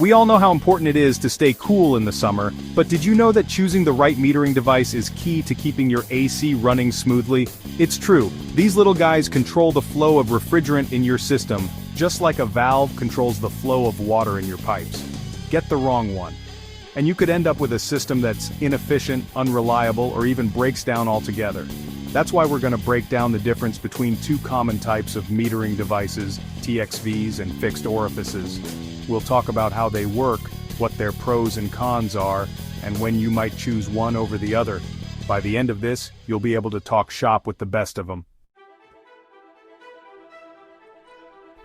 We all know how important it is to stay cool in the summer, but did you know that choosing the right metering device is key to keeping your AC running smoothly? It's true, these little guys control the flow of refrigerant in your system, just like a valve controls the flow of water in your pipes. Get the wrong one, and you could end up with a system that's inefficient, unreliable, or even breaks down altogether. That's why we're going to break down the difference between two common types of metering devices, TXVs and fixed orifices. We'll talk about how they work, what their pros and cons are, and when you might choose one over the other. By the end of this, you'll be able to talk shop with the best of them.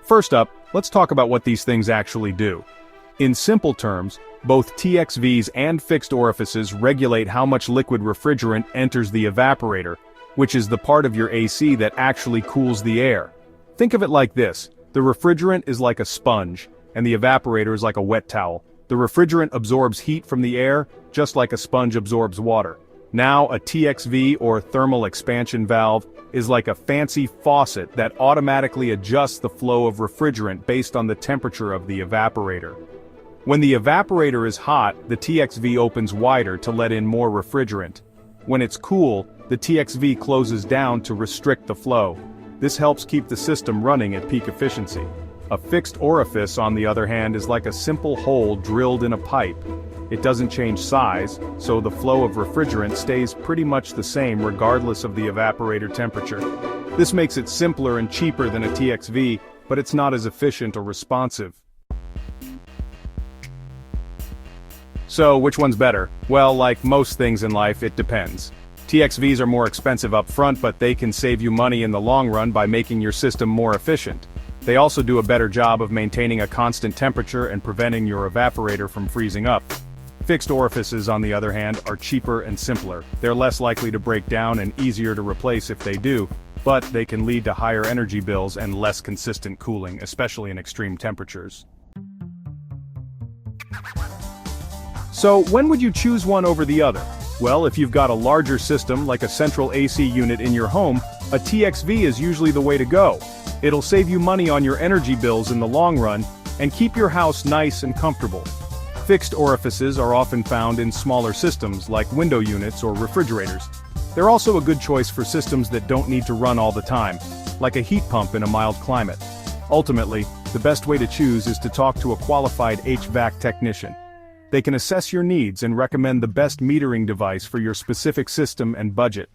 First up, let's talk about what these things actually do. In simple terms, both TXVs and fixed orifices regulate how much liquid refrigerant enters the evaporator, which is the part of your AC that actually cools the air. Think of it like this: the refrigerant is like a sponge, and the evaporator is like a wet towel. The refrigerant absorbs heat from the air, just like a sponge absorbs water. Now, a TXV, or thermal expansion valve, is like a fancy faucet that automatically adjusts the flow of refrigerant based on the temperature of the evaporator. When the evaporator is hot, the TXV opens wider to let in more refrigerant. When it's cool, the TXV closes down to restrict the flow. This helps keep the system running at peak efficiency. A fixed orifice, on the other hand, is like a simple hole drilled in a pipe. It doesn't change size, so the flow of refrigerant stays pretty much the same regardless of the evaporator temperature. This makes it simpler and cheaper than a TXV, but it's not as efficient or responsive. So, which one's better? Well, like most things in life, it depends. TXVs are more expensive up front, but they can save you money in the long run by making your system more efficient. They also do a better job of maintaining a constant temperature and preventing your evaporator from freezing up. Fixed orifices, on the other hand, are cheaper and simpler. They're less likely to break down and easier to replace if they do, but they can lead to higher energy bills and less consistent cooling, especially in extreme temperatures. So, when would you choose one over the other? Well, if you've got a larger system like a central AC unit in your home, a TXV is usually the way to go. It'll save you money on your energy bills in the long run, and keep your house nice and comfortable. Fixed orifices are often found in smaller systems like window units or refrigerators. They're also a good choice for systems that don't need to run all the time, like a heat pump in a mild climate. Ultimately, the best way to choose is to talk to a qualified HVAC technician. They can assess your needs and recommend the best metering device for your specific system and budget.